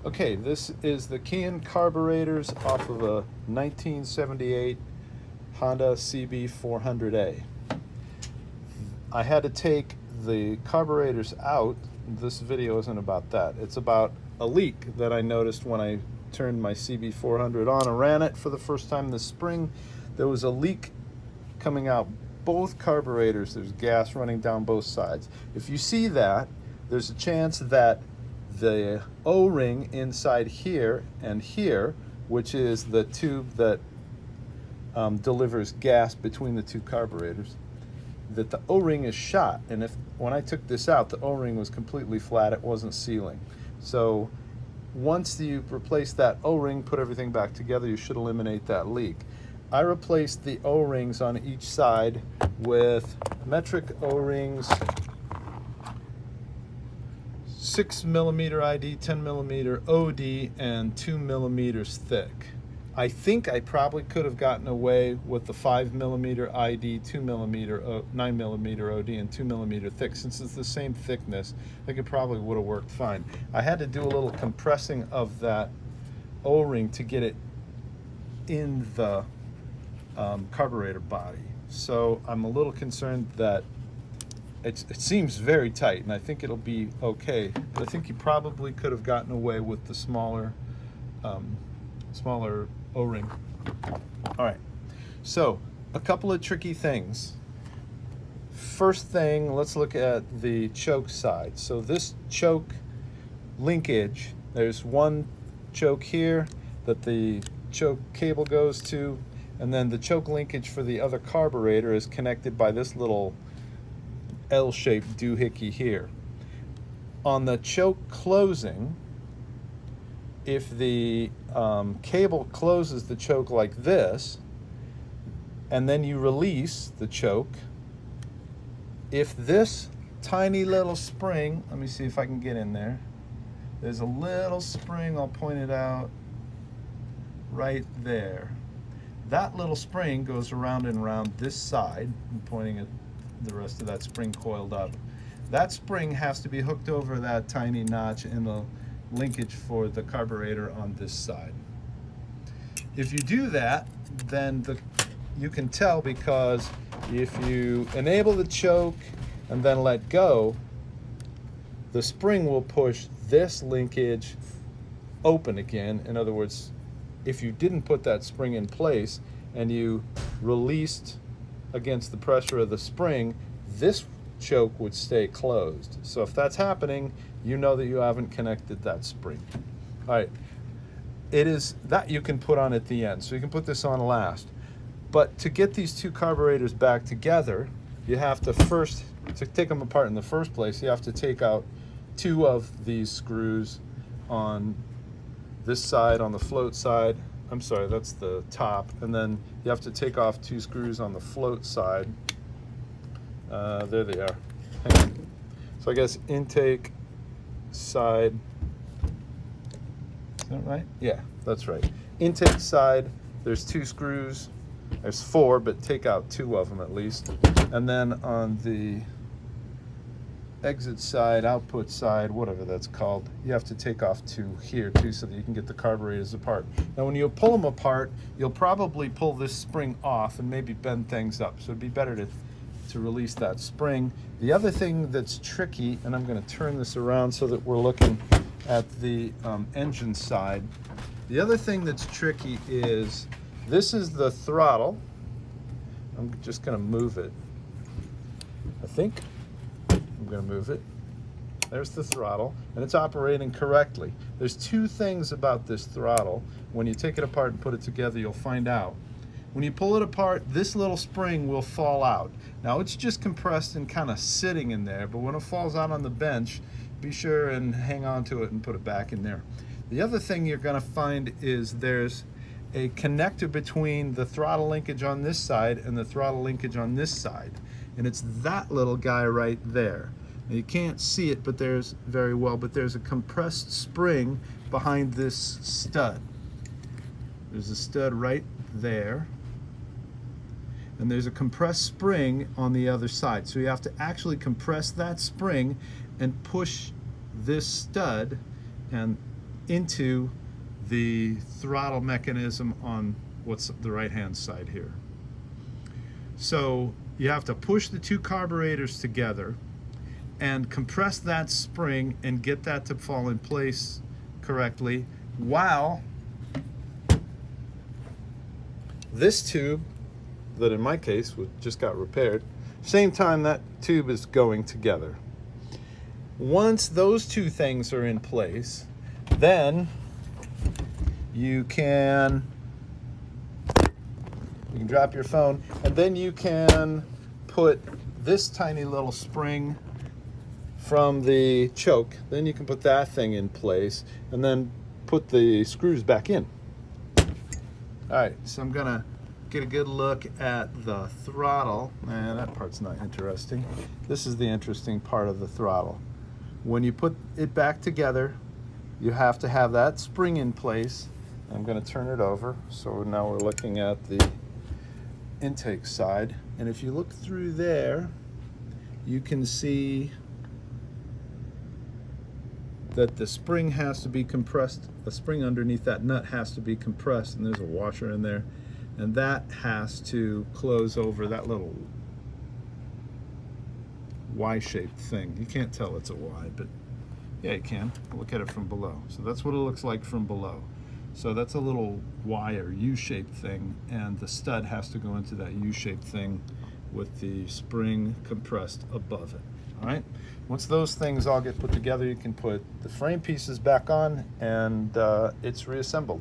Okay, this is the can carburetors off of a 1978 Honda CB400a. I had to take the carburetors out. This video isn't about that. It's about a leak that I noticed when I turned my CB400 on and ran it for the first time this spring. There was a leak coming out both carburetors. There's gas running down both sides. If you see that, there's a chance that the O-ring inside here and here, which is the tube that delivers gas between the two carburetors, that the O-ring is shot. And when I took this out, the O-ring was completely flat. It wasn't sealing. So once you replace that O-ring, put everything back together, you should eliminate that leak. I replaced the O-rings on each side with metric O-rings, 6mm ID, 10mm OD, and 2 millimeters thick. I think I probably could have gotten away with the 5mm ID, 2mm, 9mm OD, and 2mm thick. Since it's the same thickness, I think it probably would have worked fine. I had to do a little compressing of that O-ring to get it in the carburetor body. So I'm a little concerned that it seems very tight, and I think it'll be okay. But I think you probably could have gotten away with the smaller O-ring. All right, so a couple of tricky things. First thing, let's look at the choke side. So this choke linkage, there's one choke here that the choke cable goes to, and then the choke linkage for the other carburetor is connected by this little L-shaped doohickey here. On the choke closing, if the cable closes the choke like this, and then you release the choke, if this tiny little spring, let me see if I can get in there, there's a little spring, I'll point it out right there. That little spring goes around and around this side. I'm pointing at the rest of that spring coiled up. That spring has to be hooked over that tiny notch in the linkage for the carburetor on this side. If you do that, then you can tell, because if you enable the choke and then let go, the spring will push this linkage open again. In other words, if you didn't put that spring in place and you released against the pressure of the spring, this choke would stay closed. So if that's happening, you know that you haven't connected that spring. All right, it is that you can put on at the end, so you can put this on last. But to get these two carburetors back together, you have to first, to take them apart in the first place, you have to take out two of these screws on this side, on the float side. I'm sorry, that's the top. And then you have to take off two screws on the float side. There they are. Hang on. So I guess intake side, is that right? Yeah, that's right. Intake side, there's two screws. There's four, but take out two of them at least. And then on the exit side, output side, whatever that's called, you have to take off two here too, so that you can get the carburetors apart. Now when you pull them apart, you'll probably pull this spring off and maybe bend things up, so it'd be better to release that spring. The other thing that's tricky, and I'm going to turn this around so that we're looking at the engine side. The other thing that's tricky is, this is the throttle. I'm just going to move it. I think I'm going to move it. There's the throttle, and it's operating correctly. There's two things about this throttle. When you take it apart and put it together, you'll find out. When you pull it apart, this little spring will fall out. Now it's just compressed and kind of sitting in there, but when it falls out on the bench, be sure and hang on to it and put it back in there. The other thing you're going to find is there's a connector between the throttle linkage on this side and the throttle linkage on this side. And it's that little guy right there. Now you can't see it but there's very well, but there's a compressed spring behind this stud. There's a stud right there. And there's a compressed spring on the other side. So you have to actually compress that spring and push this stud and into the throttle mechanism on what's the right-hand side here. So you have to push the two carburetors together and compress that spring and get that to fall in place correctly, while this tube, that in my case just got repaired, same time that tube is going together. Once those two things are in place, then you can drop your phone, and then you can put this tiny little spring from the choke, then you can put that thing in place and then put the screws back in. All right, so I'm gonna get a good look at the throttle. That part's not interesting. This is the interesting part of the throttle. When you put it back together, you have to have that spring in place. I'm gonna turn it over, so now we're looking at the intake side, and if you look through there, you can see that the spring has to be compressed. The spring underneath that nut has to be compressed, and there's a washer in there, and that has to close over that little Y-shaped thing. You can't tell it's a Y, but yeah, you can. Look at it from below. So that's what it looks like from below. So that's a little Y or U-shaped thing, and the stud has to go into that U-shaped thing with the spring compressed above it. All right. Once those things all get put together, you can put the frame pieces back on, and it's reassembled.